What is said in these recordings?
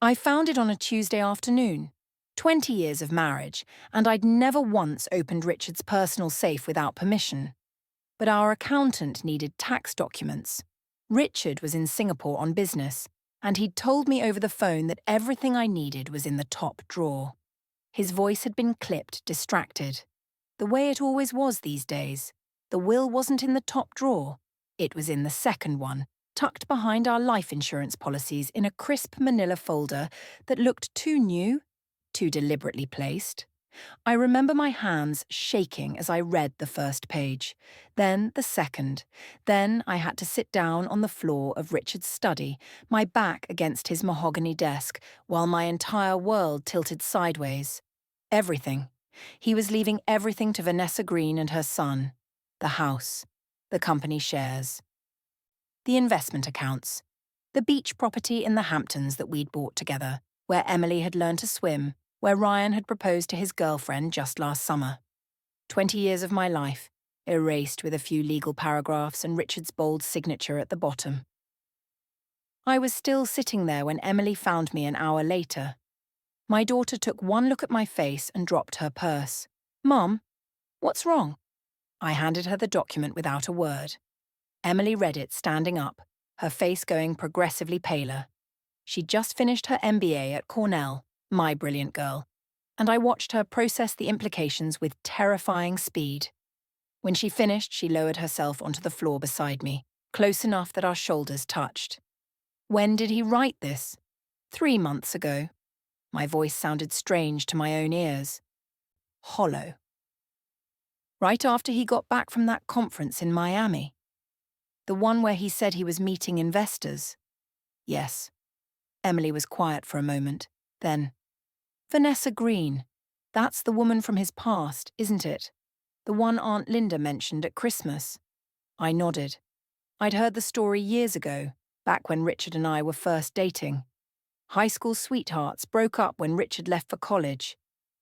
I found it on a Tuesday afternoon. 20 years of marriage, and I'd never once opened Richard's personal safe without permission. But our accountant needed tax documents. Richard was in Singapore on business, and he'd told me over the phone that everything I needed was in the top drawer. His voice had been clipped, distracted. The way it always was these days. The will wasn't in the top drawer. It was in the second one, tucked behind our life insurance policies in a crisp manila folder that looked too new, too deliberately placed. I remember my hands shaking as I read the first page, then the second. Then I had to sit down on the floor of Richard's study, my back against his mahogany desk, while my entire world tilted sideways. Everything. He was leaving everything to Vanessa Green and her son. The house. The company shares. The investment accounts. The beach property in the Hamptons that we'd bought together, where Emily had learned to swim, where Ryan had proposed to his girlfriend just last summer. 20 years of my life, erased with a few legal paragraphs and Richard's bold signature at the bottom. I was still sitting there when Emily found me an hour later. My daughter took one look at my face and dropped her purse. "Mom, what's wrong?" I handed her the document without a word. Emily read it standing up, her face going progressively paler. She'd just finished her MBA at Cornell, my brilliant girl, and I watched her process the implications with terrifying speed. When she finished, she lowered herself onto the floor beside me, close enough that our shoulders touched. "When did he write this?" 3 months ago. My voice sounded strange to my own ears. Hollow. Right after he got back from that conference in Miami. The one where he said he was meeting investors. Yes. Emily was quiet for a moment. Then, "Vanessa Green. That's the woman from his past, isn't it? The one Aunt Linda mentioned at Christmas." I nodded. I'd heard the story years ago, back when Richard and I were first dating. High school sweethearts broke up when Richard left for college.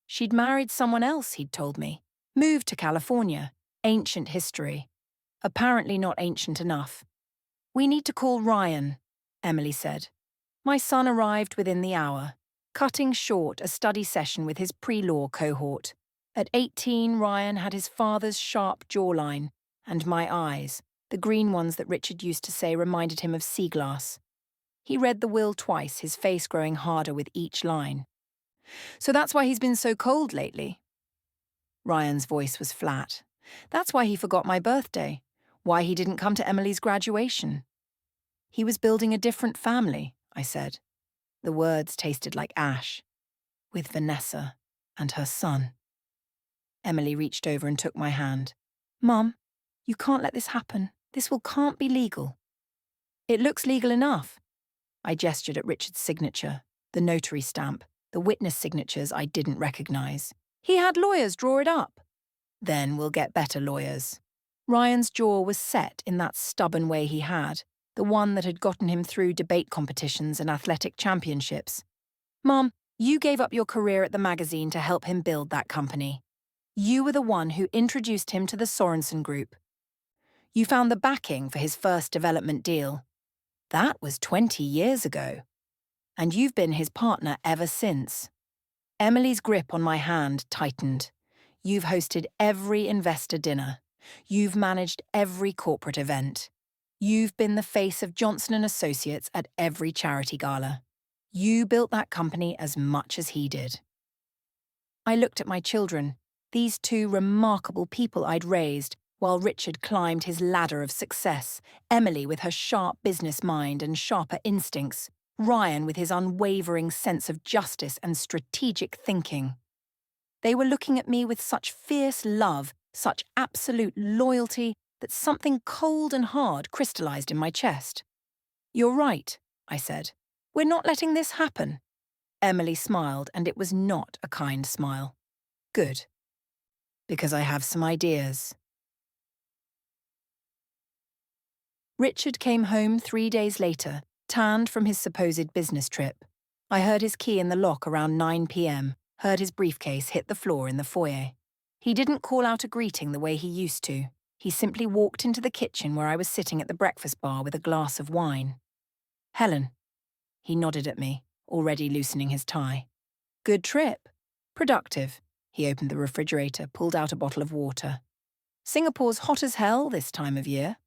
She'd married someone else, he'd told me. Moved to California. Ancient history. Apparently not ancient enough. "We need to call Ryan," Emily said. My son arrived within the hour, cutting short a study session with his pre-law cohort. At 18, Ryan had his father's sharp jawline, and my eyes, the green ones that Richard used to say reminded him of sea glass. He read the will twice, his face growing harder with each line. "So that's why he's been so cold lately." Ryan's voice was flat. "That's why he forgot my birthday, why he didn't come to Emily's graduation." "He was building a different family," I said. The words tasted like ash. "With Vanessa and her son." Emily reached over and took my hand. "Mum, you can't let this happen. This can't be legal." "It looks legal enough." I gestured at Richard's signature, the notary stamp, the witness signatures I didn't recognize. "He had lawyers draw it up." "Then we'll get better lawyers." Ryan's jaw was set in that stubborn way he had, the one that had gotten him through debate competitions and athletic championships. "Mom, you gave up your career at the magazine to help him build that company. You were the one who introduced him to the Sorensen Group. You found the backing for his first development deal. That was 20 years ago. And you've been his partner ever since." Emily's grip on my hand tightened. "You've hosted every investor dinner. You've managed every corporate event. You've been the face of Johnson & Associates at every charity gala. You built that company as much as he did." I looked at my children, these two remarkable people I'd raised, while Richard climbed his ladder of success, Emily with her sharp business mind and sharper instincts, Ryan with his unwavering sense of justice and strategic thinking. They were looking at me with such fierce love, such absolute loyalty, that something cold and hard crystallized in my chest. "You're right," I said. "We're not letting this happen." Emily smiled, and it was not a kind smile. "Good. Because I have some ideas." Richard came home 3 days later, tanned from his supposed business trip. I heard his key in the lock around 9 p.m., heard his briefcase hit the floor in the foyer. He didn't call out a greeting the way he used to. He simply walked into the kitchen where I was sitting at the breakfast bar with a glass of wine. "Helen." He nodded at me. already loosening his tie. Good trip. Productive. He opened the refrigerator, pulled out a bottle of water. Singapore's hot as hell this time of year.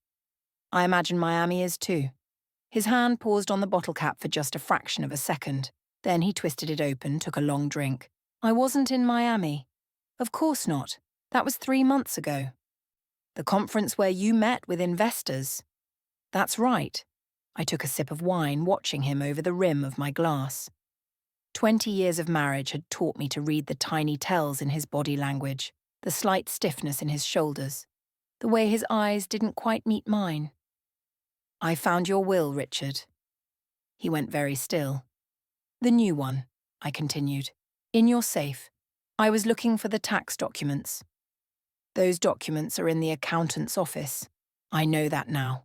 I imagine Miami is too. His hand paused on the bottle cap for just a fraction of a second. Then he twisted it open, took a long drink. I wasn't in Miami. Of course not. That was 3 months ago. The conference where you met with investors. That's right. I took a sip of wine, watching him over the rim of my glass. 20 years of marriage had taught me to read the tiny tells in his body language, the slight stiffness in his shoulders, the way his eyes didn't quite meet mine. I found your will, Richard. He went very still. The new one, I continued. In your safe. I was looking for the tax documents. Those documents are in the accountant's office. I know that now.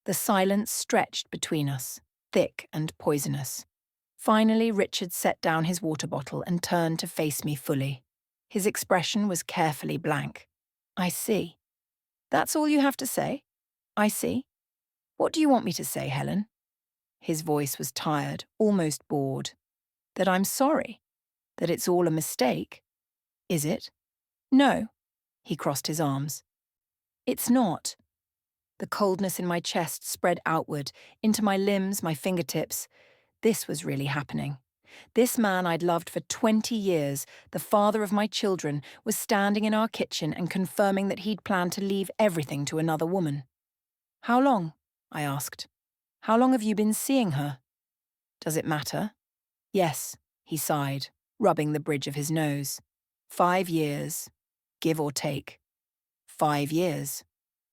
The silence stretched between us, thick and poisonous. Finally, Richard set down his water bottle and turned to face me fully. His expression was carefully blank. I see. That's all you have to say? I see. What do you want me to say, Helen? His voice was tired, almost bored. That I'm sorry? That it's all a mistake? Is it? No. He crossed his arms. It's not. The coldness in my chest spread outward, into my limbs, my fingertips. This was really happening. This man I'd loved for 20 years, the father of my children, was standing in our kitchen and confirming that he'd planned to leave everything to another woman. How long? I asked. How long have you been seeing her? Does it matter? Yes, he sighed, rubbing the bridge of his nose. 5 years, give or take. 5 years.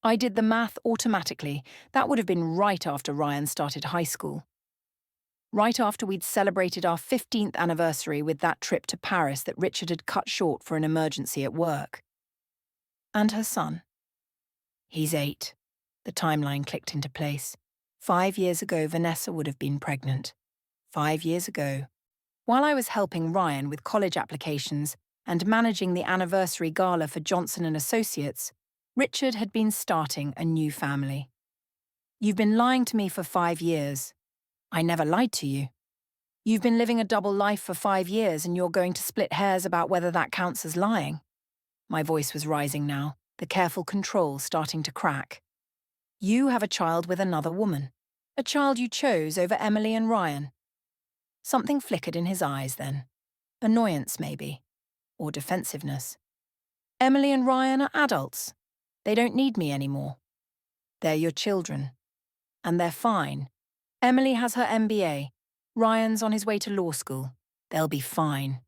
I did the math automatically. That would have been right after Ryan started high school. Right after we'd celebrated our 15th anniversary with that trip to Paris that Richard had cut short for an emergency at work. And her son? He's 8. The timeline clicked into place. 5 years ago, Vanessa would have been pregnant. 5 years ago. While I was helping Ryan with college applications and managing the anniversary gala for Johnson & Associates, Richard had been starting a new family. You've been lying to me for 5 years. I never lied to you. You've been living a double life for 5 years and you're going to split hairs about whether that counts as lying. My voice was rising now, the careful control starting to crack. You have a child with another woman. A child you chose over Emily and Ryan. Something flickered in his eyes then. Annoyance, maybe. Or defensiveness. Emily and Ryan are adults. They don't need me anymore. They're your children. And they're fine. Emily has her MBA. Ryan's on his way to law school. They'll be fine.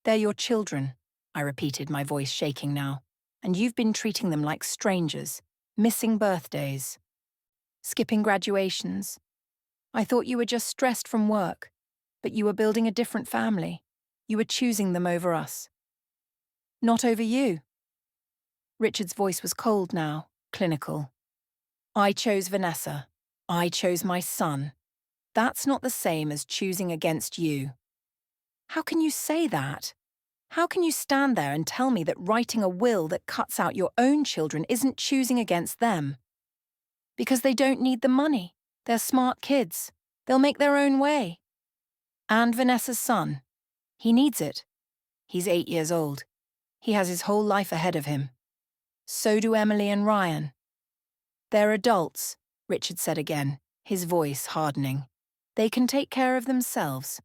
They're your children, I repeated, my voice shaking now. And you've been treating them like strangers, missing birthdays, skipping graduations. I thought you were just stressed from work, but you were building a different family. You were choosing them over us. Not over you. Richard's voice was cold now, clinical. I chose Vanessa. I chose my son. That's not the same as choosing against you. How can you say that? How can you stand there and tell me that writing a will that cuts out your own children isn't choosing against them? Because they don't need the money. They're smart kids. They'll make their own way. And Vanessa's son. He needs it. He's 8 years old. He has his whole life ahead of him. So do Emily and Ryan. They're adults, Richard said again, his voice hardening. They can take care of themselves.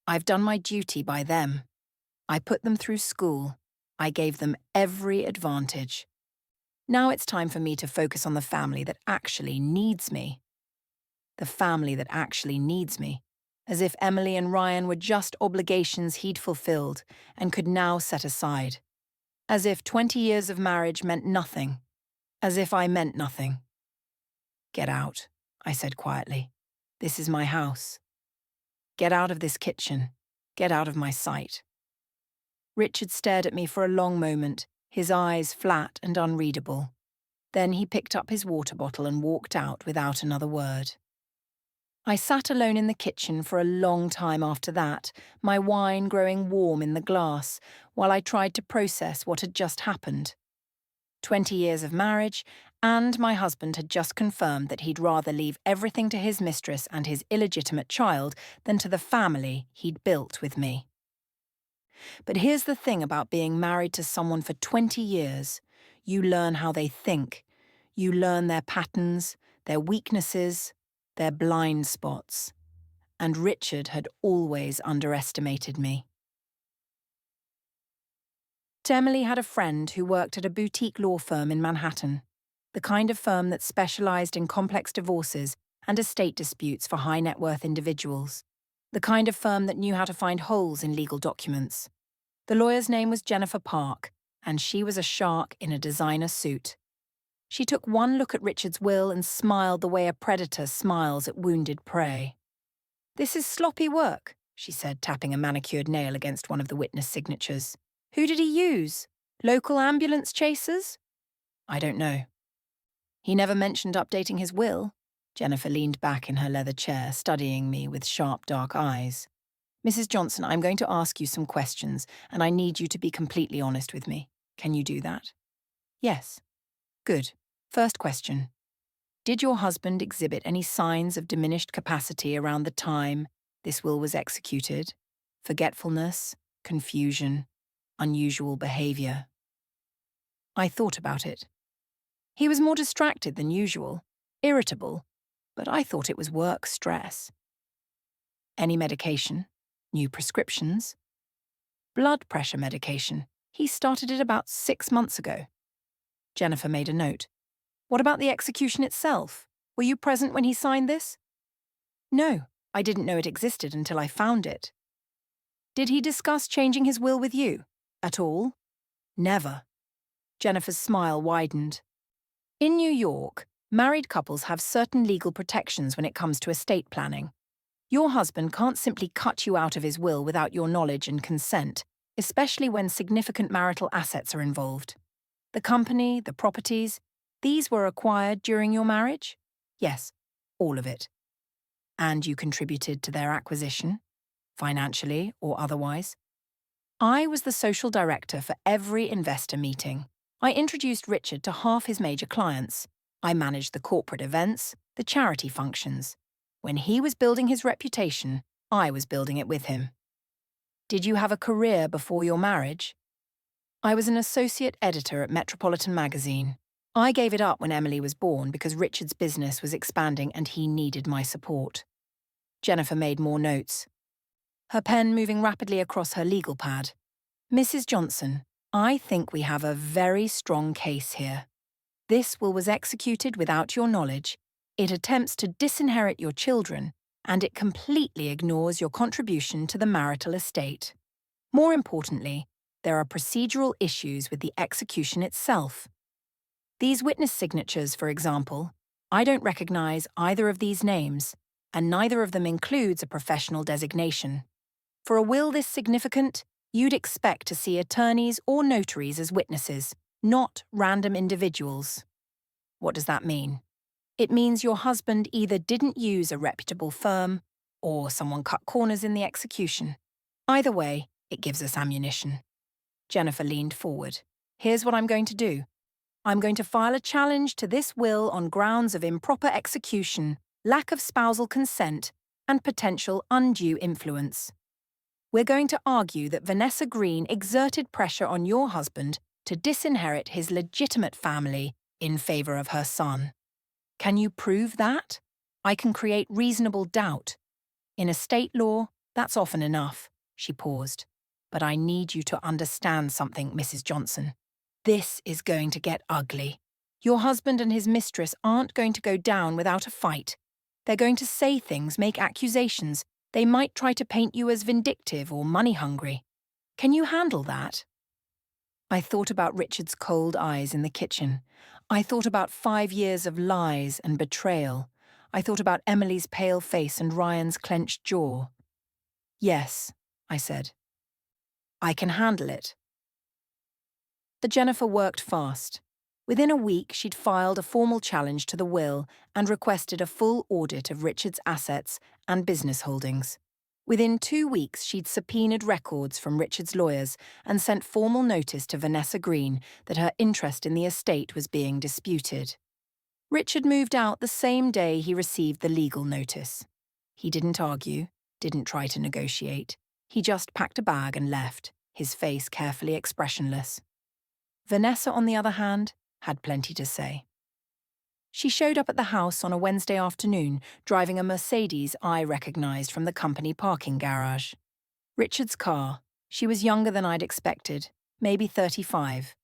I've done my duty by them. I put them through school. I gave them every advantage. Now it's time for me to focus on the family that actually needs me. The family that actually needs me. As if Emily and Ryan were just obligations he'd fulfilled and could now set aside. As if 20 years of marriage meant nothing. As if I meant nothing. Get out, I said quietly. This is my house. Get out of this kitchen. Get out of my sight. Richard stared at me for a long moment, his eyes flat and unreadable. Then he picked up his water bottle and walked out without another word. I sat alone in the kitchen for a long time after that, my wine growing warm in the glass, while I tried to process what had just happened. 20 years of marriage, And my husband had just confirmed that he'd rather leave everything to his mistress and his illegitimate child than to the family he'd built with me. But here's the thing about being married to someone for 20 years. You learn how they think. You learn their patterns, their weaknesses, their blind spots. And Richard had always underestimated me. Emily had a friend who worked at a boutique law firm in Manhattan, the kind of firm that specialized in complex divorces and estate disputes for high-net-worth individuals, the kind of firm that knew how to find holes in legal documents. The lawyer's name was Jennifer Park, and she was a shark in a designer suit. She took one look at Richard's will and smiled the way a predator smiles at wounded prey. "This is sloppy work," she said, tapping a manicured nail against one of the witness signatures. "Who did he use? Local ambulance chasers?" "I don't know." "He never mentioned updating his will." Jennifer leaned back in her leather chair, studying me with sharp, dark eyes. "Mrs. Johnson, I'm going to ask you some questions, and I need you to be completely honest with me. Can you do that?" "Yes." "Good. First question. Did your husband exhibit any signs of diminished capacity around the time this will was executed? Forgetfulness, confusion, unusual behavior?" I thought about it. He was more distracted than usual, irritable, but I thought it was work stress. "Any medication? New prescriptions?" "Blood pressure medication. He started it about 6 months ago." Jennifer made a note. "What about the execution itself? Were you present when he signed this?" "No, I didn't know it existed until I found it." "Did he discuss changing his will with you? At all?" "Never." Jennifer's smile widened. In New York, married couples have certain legal protections when it comes to estate planning. Your husband can't simply cut you out of his will without your knowledge and consent, especially when significant marital assets are involved. The company, the properties, these were acquired during your marriage? Yes, all of it. And you contributed to their acquisition, financially or otherwise? I was the social director for every investor meeting. I introduced Richard to half his major clients. I managed the corporate events, the charity functions. When he was building his reputation, I was building it with him. Did you have a career before your marriage? I was an associate editor at Metropolitan magazine. I gave it up when Emily was born because Richard's business was expanding and he needed my support. Jennifer made more notes, her pen moving rapidly across her legal pad. "Mrs. Johnson, I think we have a very strong case here. This will was executed without your knowledge. It attempts to disinherit your children, and it completely ignores your contribution to the marital estate. More importantly, there are procedural issues with the execution itself. These witness signatures, for example, I don't recognize either of these names, and neither of them includes a professional designation. For a will this significant, you'd expect to see attorneys or notaries as witnesses, not random individuals." "What does that mean?" "It means your husband either didn't use a reputable firm, or someone cut corners in the execution. Either way, it gives us ammunition." Jennifer leaned forward. "Here's what I'm going to do. I'm going to file a challenge to this will on grounds of improper execution, lack of spousal consent, and potential undue influence. We're going to argue that Vanessa Green exerted pressure on your husband to disinherit his legitimate family in favor of her son. Can you prove that? I can create reasonable doubt. In estate law, that's often enough." She paused. "But I need you to understand something, Mrs. Johnson. This is going to get ugly. Your husband and his mistress aren't going to go down without a fight. They're going to say things, make accusations. They might try to paint you as vindictive or money-hungry. Can you handle that?" I thought about Richard's cold eyes in the kitchen. I thought about 5 years of lies and betrayal. I thought about Emily's pale face and Ryan's clenched jaw. "Yes," I said. "I can handle it." But Jennifer worked fast. Within a week, she'd filed a formal challenge to the will and requested a full audit of Richard's assets and business holdings. Within 2 weeks, she'd subpoenaed records from Richard's lawyers and sent formal notice to Vanessa Green that her interest in the estate was being disputed. Richard moved out the same day he received the legal notice. He didn't argue, didn't try to negotiate. He just packed a bag and left, his face carefully expressionless. Vanessa, on the other hand, had plenty to say. She showed up at the house on a Wednesday afternoon, driving a Mercedes I recognized from the company parking garage. Richard's car. She was younger than I'd expected, maybe 35.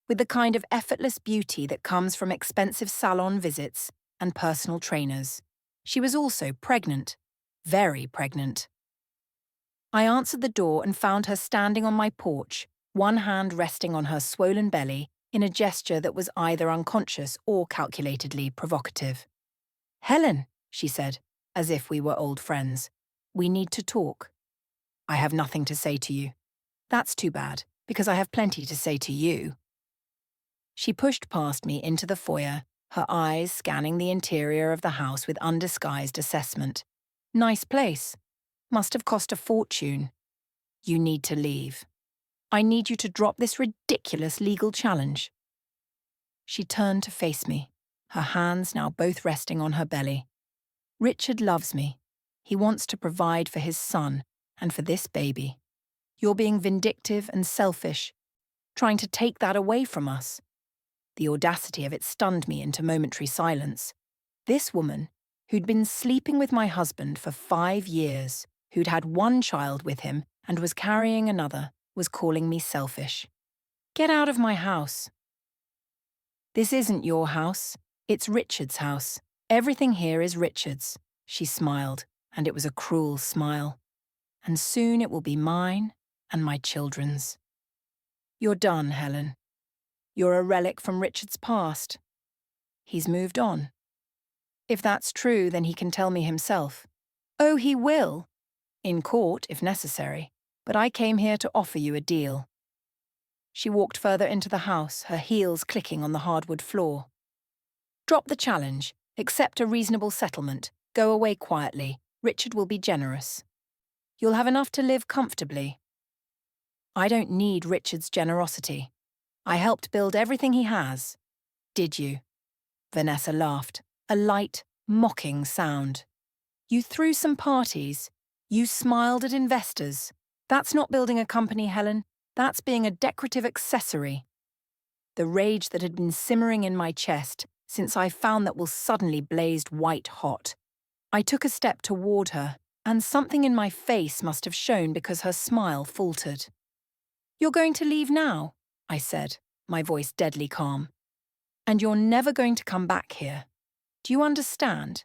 With the kind of effortless beauty that comes from expensive salon visits and personal trainers. She was also pregnant. Very pregnant. I answered the door and found her standing on my porch, one hand resting on her swollen belly in a gesture that was either unconscious or calculatedly provocative. "Helen," she said, as if we were old friends, "we need to talk." "I have nothing to say to you." "That's too bad, because I have plenty to say to you." She pushed past me into the foyer, her eyes scanning the interior of the house with undisguised assessment. "Nice place. Must have cost a fortune. You need to leave. I need you to drop this ridiculous legal challenge." She turned to face me, her hands now both resting on her belly. "Richard loves me. He wants to provide for his son and for this baby. You're being vindictive and selfish, trying to take that away from us." The audacity of it stunned me into momentary silence. This woman, who'd been sleeping with my husband for 5 years, who'd had one child with him and was carrying another, was calling me selfish. "Get out of my house." "This isn't your house. It's Richard's house. Everything here is Richard's." She smiled, and it was a cruel smile. "And soon it will be mine and my children's." "You're done, Helen. You're a relic from Richard's past. He's moved on. If that's true, then he can tell me himself." "Oh, he will. In court, if necessary. But I came here to offer you a deal." She walked further into the house, her heels clicking on the hardwood floor. "Drop the challenge. Accept a reasonable settlement. Go away quietly. Richard will be generous. You'll have enough to live comfortably." "I don't need Richard's generosity. I helped build everything he has." "Did you?" Vanessa laughed, a light, mocking sound. "You threw some parties. You smiled at investors. That's not building a company, Helen. That's being a decorative accessory." The rage that had been simmering in my chest since I found that was suddenly blazed white hot. I took a step toward her, and something in my face must have shown because her smile faltered. "You're going to leave now?" I said, my voice deadly calm. "And you're never going to come back here. Do you understand?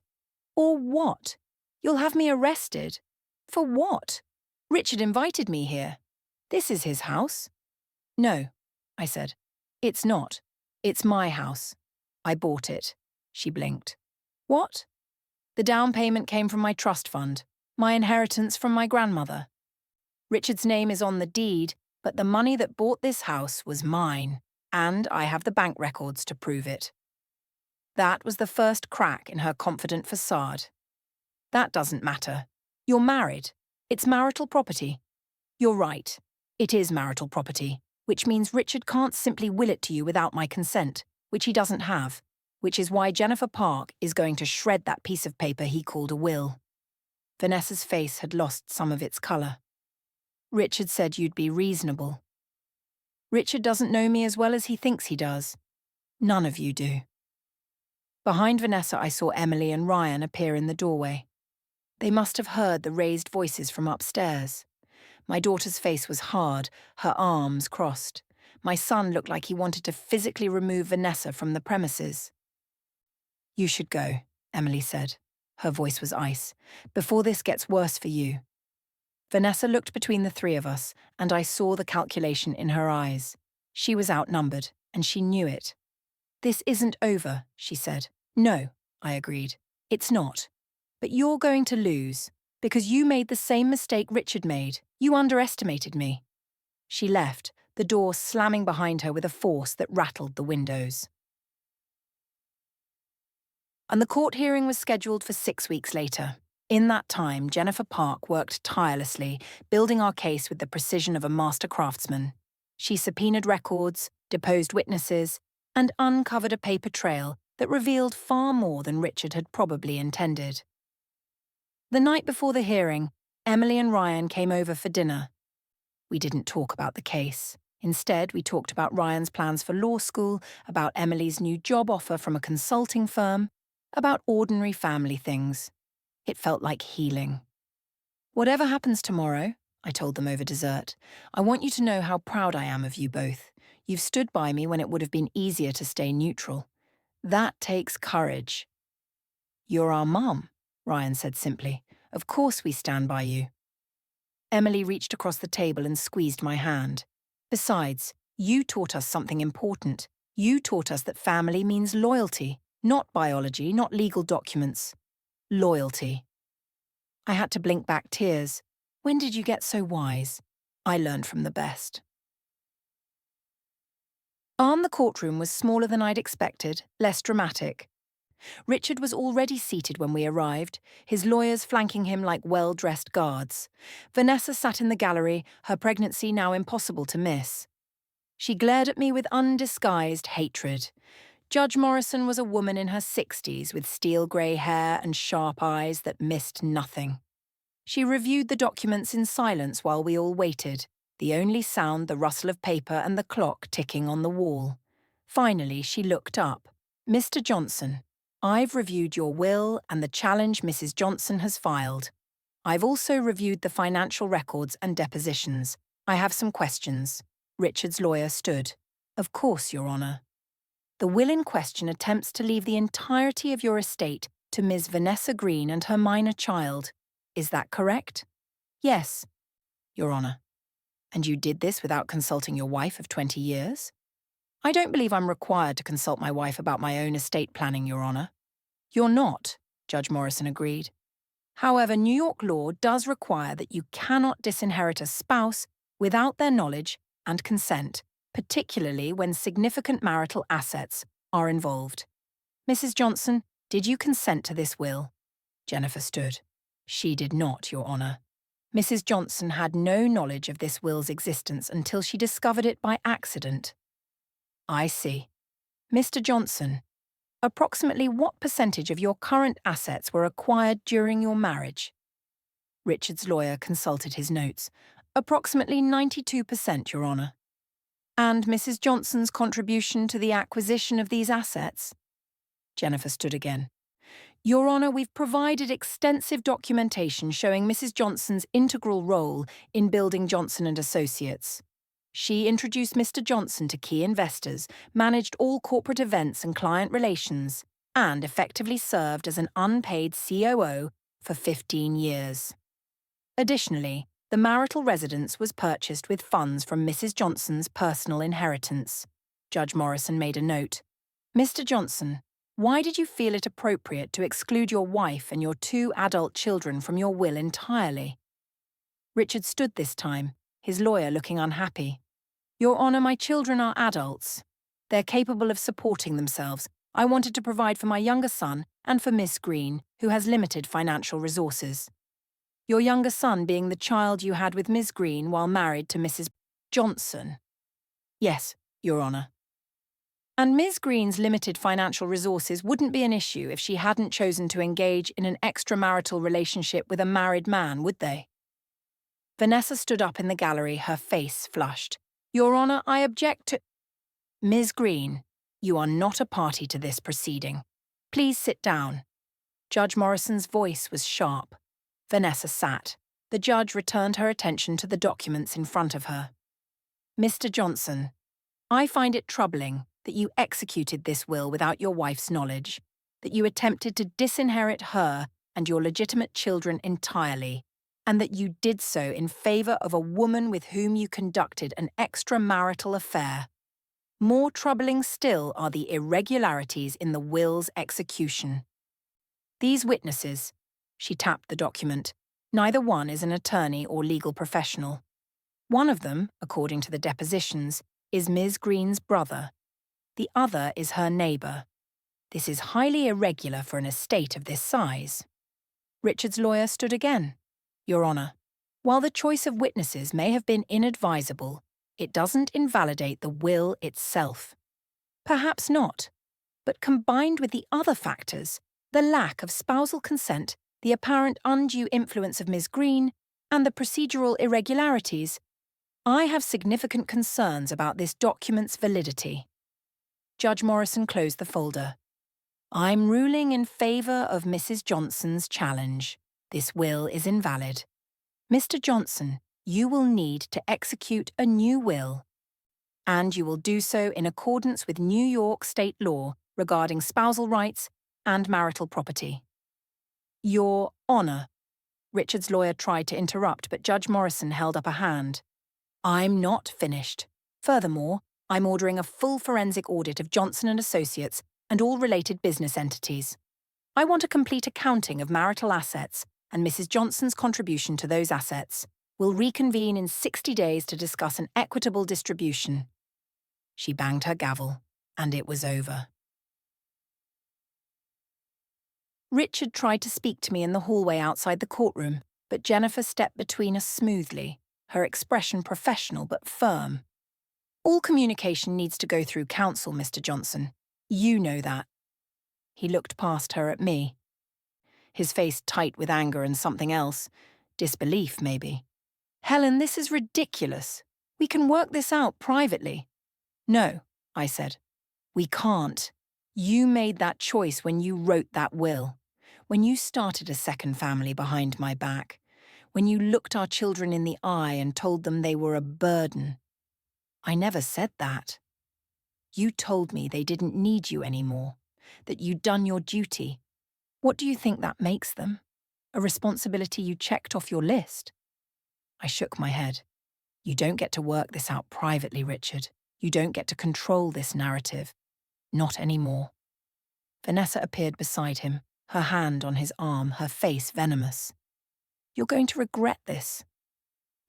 Or what? You'll have me arrested. For what? Richard invited me here. This is his house." "No," I said. "It's not. It's my house. I bought it." She blinked. "What?" "The down payment came from my trust fund, my inheritance from my grandmother. Richard's name is on the deed, but the money that bought this house was mine, and I have the bank records to prove it." That was the first crack in her confident facade. "That doesn't matter. You're married. It's marital property." "You're right. It is marital property, which means Richard can't simply will it to you without my consent, which he doesn't have, which is why Jennifer Park is going to shred that piece of paper he called a will." Vanessa's face had lost some of its colour. "Richard said you'd be reasonable." "Richard doesn't know me as well as he thinks he does. None of you do." Behind Vanessa, I saw Emily and Ryan appear in the doorway. They must have heard the raised voices from upstairs. My daughter's face was hard, her arms crossed. My son looked like he wanted to physically remove Vanessa from the premises. "You should go," Emily said. Her voice was ice. "Before this gets worse for you." Vanessa looked between the three of us, and I saw the calculation in her eyes. She was outnumbered, and she knew it. "This isn't over," she said. "No," I agreed. "It's not. But you're going to lose, because you made the same mistake Richard made. You underestimated me." She left, the door slamming behind her with a force that rattled the windows. And the court hearing was scheduled for 6 weeks later. In that time, Jennifer Park worked tirelessly, building our case with the precision of a master craftsman. She subpoenaed records, deposed witnesses, and uncovered a paper trail that revealed far more than Richard had probably intended. The night before the hearing, Emily and Ryan came over for dinner. We didn't talk about the case. Instead, we talked about Ryan's plans for law school, about Emily's new job offer from a consulting firm, about ordinary family things. It felt like healing. Whatever happens tomorrow, I told them over dessert, I want you to know how proud I am of you both. You've stood by me when it would have been easier to stay neutral. That takes courage. You're our mum, Ryan said simply. Of course we stand by you. Emily reached across the table and squeezed my hand. Besides, you taught us something important. You taught us that family means loyalty, not biology, not legal documents. Loyalty. I had to blink back tears. When did you get so wise? I learned from the best. The courtroom was smaller than I'd expected, less dramatic. Richard was already seated when we arrived, his lawyers flanking him like well-dressed guards. Vanessa sat in the gallery, her pregnancy now impossible to miss. She glared at me with undisguised hatred. Judge Morrison was a woman in her 60s with steel-grey hair and sharp eyes that missed nothing. She reviewed the documents in silence while we all waited, the only sound the rustle of paper and the clock ticking on the wall. Finally, she looked up. Mr. Johnson, I've reviewed your will and the challenge Mrs. Johnson has filed. I've also reviewed the financial records and depositions. I have some questions. Richard's lawyer stood. Of course, Your Honour. The will in question attempts to leave the entirety of your estate to Ms. Vanessa Green and her minor child. Is that correct? Yes, Your Honour. And you did this without consulting your wife of 20 years? I don't believe I'm required to consult my wife about my own estate planning, Your Honour. You're not, Judge Morrison agreed. However, New York law does require that you cannot disinherit a spouse without their knowledge and consent, particularly when significant marital assets are involved. Mrs. Johnson, did you consent to this will? Jennifer stood. She did not, Your Honour. Mrs. Johnson had no knowledge of this will's existence until she discovered it by accident. I see. Mr. Johnson, approximately what percentage of your current assets were acquired during your marriage? Richard's lawyer consulted his notes. Approximately 92%, Your Honour. And Mrs. Johnson's contribution to the acquisition of these assets? Jennifer stood again. Your Honour, we've provided extensive documentation showing Mrs. Johnson's integral role in building Johnson & Associates. She introduced Mr. Johnson to key investors, managed all corporate events and client relations, and effectively served as an unpaid COO for 15 years. Additionally, the marital residence was purchased with funds from Mrs. Johnson's personal inheritance. Judge Morrison made a note. Mr. Johnson, why did you feel it appropriate to exclude your wife and your 2 adult children from your will entirely? Richard stood this time, his lawyer looking unhappy. Your Honour, my children are adults. They're capable of supporting themselves. I wanted to provide for my younger son and for Miss Green, who has limited financial resources. Your younger son being the child you had with Miss Green while married to Mrs. Johnson. Yes, Your Honour. And Ms. Green's limited financial resources wouldn't be an issue if she hadn't chosen to engage in an extramarital relationship with a married man, would they? Vanessa stood up in the gallery, her face flushed. Your Honour, I object to— Ms. Green, you are not a party to this proceeding. Please sit down. Judge Morrison's voice was sharp. Vanessa sat. The judge returned her attention to the documents in front of her. Mr. Johnson, I find it troubling that you executed this will without your wife's knowledge, that you attempted to disinherit her and your legitimate children entirely, and that you did so in favour of a woman with whom you conducted an extramarital affair. More troubling still are the irregularities in the will's execution. These witnesses, she tapped the document, neither one is an attorney or legal professional. One of them, according to the depositions, is Ms. Green's brother. The other is her neighbour. This is highly irregular for an estate of this size. Richard's lawyer stood again. Your Honour, while the choice of witnesses may have been inadvisable, it doesn't invalidate the will itself. Perhaps not. But combined with the other factors, the lack of spousal consent, the apparent undue influence of Ms. Green, and the procedural irregularities, I have significant concerns about this document's validity. Judge Morrison closed the folder. I'm ruling in favour of Mrs. Johnson's challenge. This will is invalid. Mr. Johnson, you will need to execute a new will, and you will do so in accordance with New York state law regarding spousal rights and marital property. Your Honour. Richard's lawyer tried to interrupt, but Judge Morrison held up a hand. I'm not finished. Furthermore, I'm ordering a full forensic audit of Johnson & Associates and all related business entities. I want a complete accounting of marital assets and Mrs. Johnson's contribution to those assets. We'll reconvene in 60 days to discuss an equitable distribution. She banged her gavel, and it was over. Richard tried to speak to me in the hallway outside the courtroom, but Jennifer stepped between us smoothly, her expression professional but firm. All communication needs to go through counsel, Mr. Johnson. You know that. He looked past her at me, his face tight with anger and something else. Disbelief, maybe. Helen, this is ridiculous. We can work this out privately. No, I said. We can't. You made that choice when you wrote that will, when you started a second family behind my back, when you looked our children in the eye and told them they were a burden. I never said that. You told me they didn't need you anymore, that you'd done your duty. What do you think that makes them? A responsibility you checked off your list? I shook my head. You don't get to work this out privately, Richard. You don't get to control this narrative. Not anymore. Vanessa appeared beside him, her hand on his arm, her face venomous. You're going to regret this.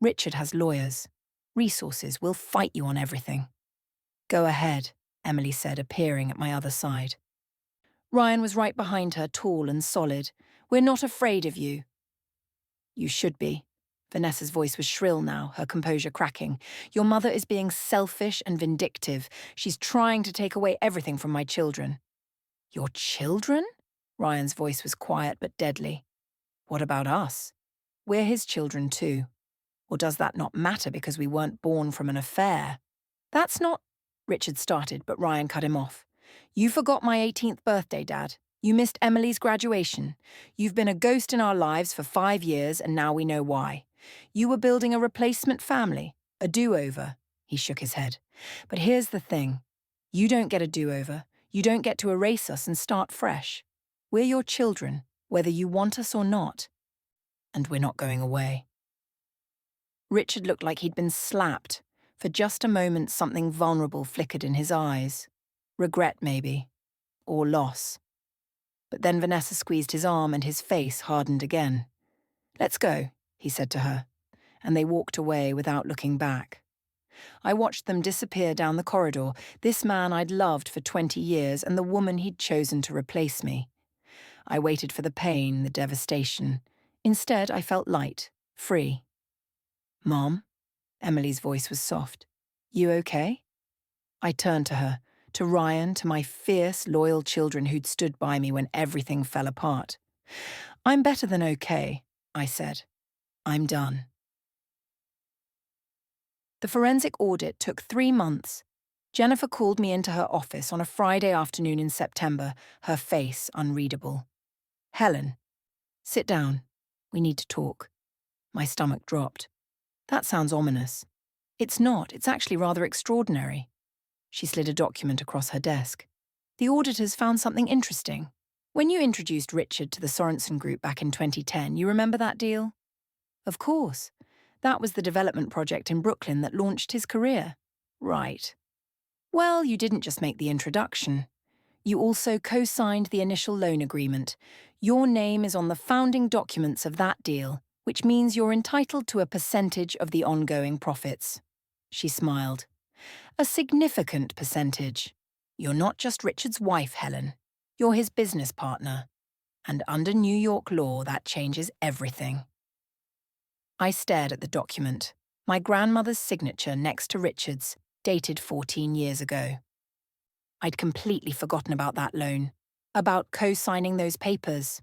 Richard has lawyers, resources, we'll fight you on everything. Go ahead, Emily said, appearing at my other side. Ryan was right behind her, tall and solid. We're not afraid of you. You should be. Vanessa's voice was shrill now, her composure cracking. Your mother is being selfish and vindictive. She's trying to take away everything from my children. Your children? Ryan's voice was quiet but deadly. What about us? We're his children too. Or does that not matter because we weren't born from an affair? That's not... Richard started, but Ryan cut him off. You forgot my 18th birthday, Dad. You missed Emily's graduation. You've been a ghost in our lives for 5 years, and now we know why. You were building a replacement family, a do-over. He shook his head. But here's the thing. You don't get a do-over. You don't get to erase us and start fresh. We're your children, whether you want us or not. And we're not going away. Richard looked like he'd been slapped. For just a moment, something vulnerable flickered in his eyes. Regret, maybe. Or loss. But then Vanessa squeezed his arm and his face hardened again. Let's go, he said to her, and they walked away without looking back. I watched them disappear down the corridor, this man I'd loved for 20 years and the woman he'd chosen to replace me. I waited for the pain, the devastation. Instead, I felt light, free. Mom? Emily's voice was soft. You okay? I turned to her, to Ryan, to my fierce, loyal children who'd stood by me when everything fell apart. I'm better than okay, I said. I'm done. The forensic audit took 3 months. Jennifer called me into her office on a Friday afternoon in September, her face unreadable. Helen, sit down. We need to talk. My stomach dropped. That sounds ominous. It's not. It's actually rather extraordinary. She slid a document across her desk. The auditors found something interesting. When you introduced Richard to the Sorensen Group back in 2010, you remember that deal? Of course. That was the development project in Brooklyn that launched his career. Right. Well, you didn't just make the introduction. You also co-signed the initial loan agreement. Your name is on the founding documents of that deal, which means you're entitled to a percentage of the ongoing profits. She smiled. A significant percentage. You're not just Richard's wife, Helen. You're his business partner. And under New York law, that changes everything. I stared at the document, my grandmother's signature next to Richard's, dated 14 years ago. I'd completely forgotten about that loan, about co-signing those papers.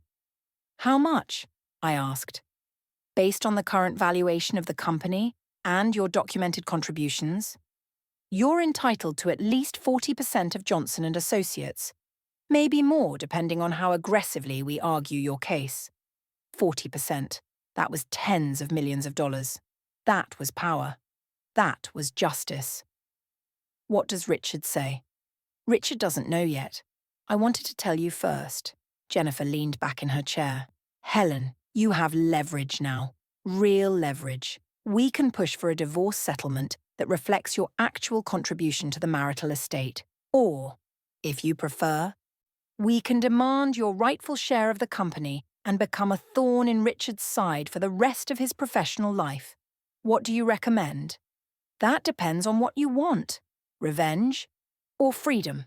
How much? I asked. Based on the current valuation of the company and your documented contributions, you're entitled to at least 40% of Johnson & Associates, maybe more depending on how aggressively we argue your case. 40%. That was tens of millions of dollars. That was power. That was justice. What does Richard say? Richard doesn't know yet. I wanted to tell you first. Jennifer leaned back in her chair. Helen, you have leverage now. Real leverage. We can push for a divorce settlement that reflects your actual contribution to the marital estate. Or, if you prefer, we can demand your rightful share of the company and become a thorn in Richard's side for the rest of his professional life. What do you recommend? That depends on what you want. Revenge or freedom?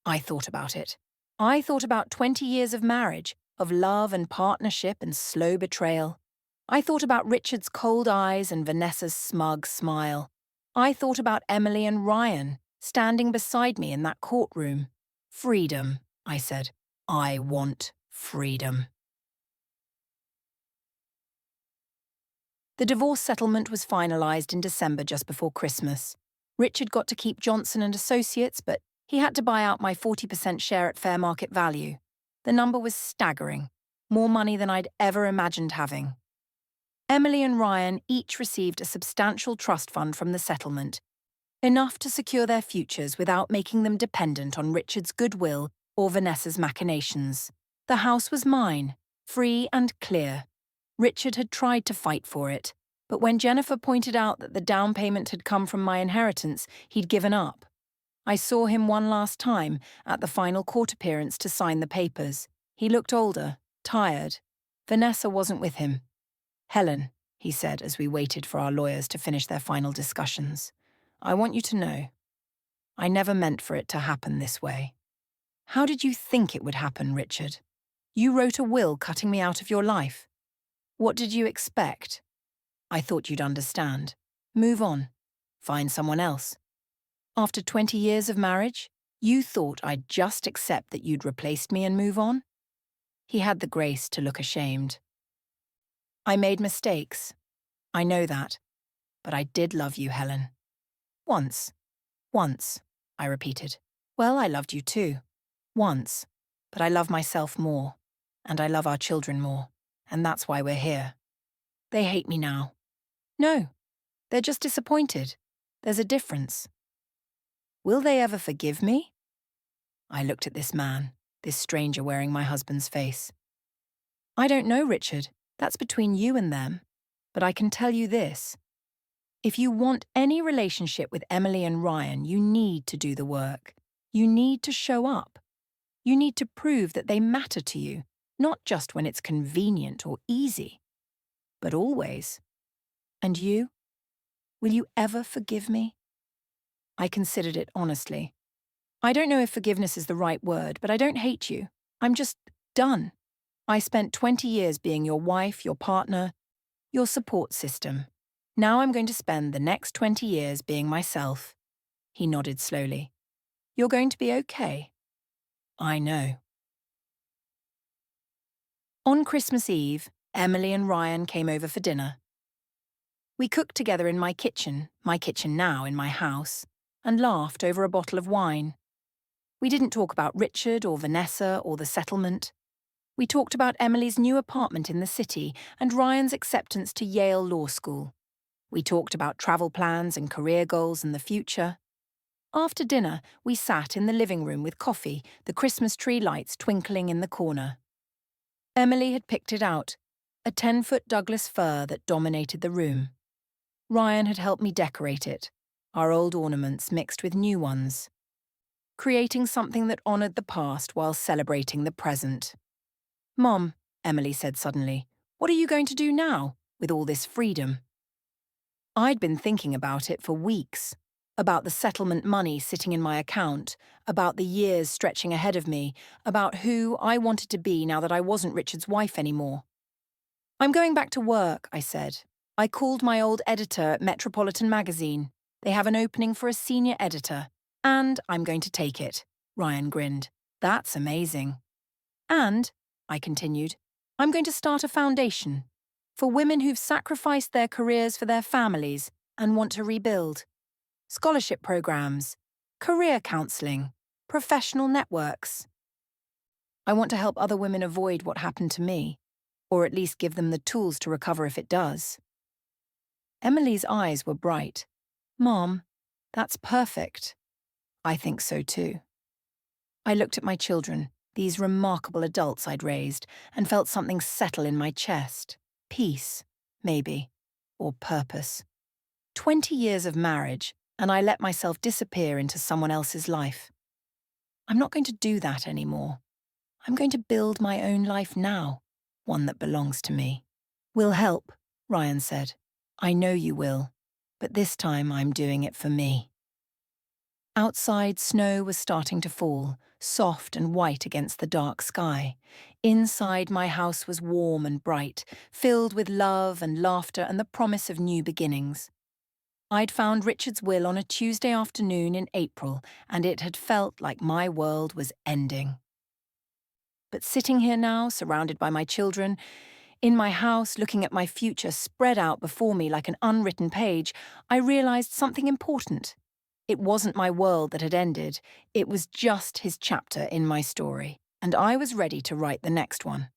I thought about it. I thought about 20 years of marriage, of love and partnership and slow betrayal. I thought about Richard's cold eyes and Vanessa's smug smile. I thought about Emily and Ryan standing beside me in that courtroom. Freedom, I said. I want freedom. The divorce settlement was finalised in December just before Christmas. Richard got to keep Johnson & Associates, but he had to buy out my 40% share at fair market value. The number was staggering, more money than I'd ever imagined having. Emily and Ryan each received a substantial trust fund from the settlement, enough to secure their futures without making them dependent on Richard's goodwill or Vanessa's machinations. The house was mine, free and clear. Richard had tried to fight for it, but when Jennifer pointed out that the down payment had come from my inheritance, he'd given up. I saw him one last time at the final court appearance to sign the papers. He looked older, tired. Vanessa wasn't with him. Helen, he said as we waited for our lawyers to finish their final discussions, I want you to know, I never meant for it to happen this way. How did you think it would happen, Richard? You wrote a will cutting me out of your life. What did you expect? I thought you'd understand. Move on. Find someone else. After 20 years of marriage, you thought I'd just accept that you'd replaced me and move on? He had the grace to look ashamed. I made mistakes. I know that. But I did love you, Helen. Once. Once, I repeated. Well, I loved you too. Once. But I love myself more. And I love our children more. And that's why we're here. They hate me now. No, they're just disappointed. There's a difference. Will they ever forgive me? I looked at this man, this stranger wearing my husband's face. I don't know, Richard. That's between you and them. But I can tell you this. If you want any relationship with Emily and Ryan, you need to do the work. You need to show up. You need to prove that they matter to you, not just when it's convenient or easy, but always. And you? Will you ever forgive me? I considered it honestly. I don't know if forgiveness is the right word, but I don't hate you. I'm just done. I spent 20 years being your wife, your partner, your support system. Now I'm going to spend the next 20 years being myself. He nodded slowly. You're going to be okay. I know. On Christmas Eve, Emily and Ryan came over for dinner. We cooked together in my kitchen now in my house, and laughed over a bottle of wine. We didn't talk about Richard or Vanessa or the settlement. We talked about Emily's new apartment in the city and Ryan's acceptance to Yale Law School. We talked about travel plans and career goals and the future. After dinner, we sat in the living room with coffee, the Christmas tree lights twinkling in the corner. Emily had picked it out, a 10-foot Douglas fir that dominated the room. Ryan had helped me decorate it, our old ornaments mixed with new ones, creating something that honoured the past while celebrating the present. Mom, Emily said suddenly, what are you going to do now, with all this freedom? I'd been thinking about it for weeks, about the settlement money sitting in my account, about the years stretching ahead of me, about who I wanted to be now that I wasn't Richard's wife anymore. I'm going back to work, I said. I called my old editor at Metropolitan magazine. They have an opening for a senior editor, And I'm going to take it, Ryan grinned. That's amazing. And, I continued, I'm going to start a foundation for women who've sacrificed their careers for their families and want to rebuild. Scholarship programs, career counseling, professional networks. I want to help other women avoid what happened to me, or at least give them the tools to recover if it does. Emily's eyes were bright. Mom, that's perfect. I think so too. I looked at my children, these remarkable adults I'd raised, and felt something settle in my chest. Peace, maybe, or purpose. 20 years of marriage, and I let myself disappear into someone else's life. I'm not going to do that anymore. I'm going to build my own life now, one that belongs to me. We'll help, Ryan said. I know you will, but this time I'm doing it for me. Outside, snow was starting to fall, soft and white against the dark sky. Inside, my house was warm and bright, filled with love and laughter and the promise of new beginnings. I'd found Richard's will on a Tuesday afternoon in April, and it had felt like my world was ending. But sitting here now, surrounded by my children, in my house, looking at my future spread out before me like an unwritten page, I realized something important. It wasn't my world that had ended, it was just his chapter in my story, and I was ready to write the next one.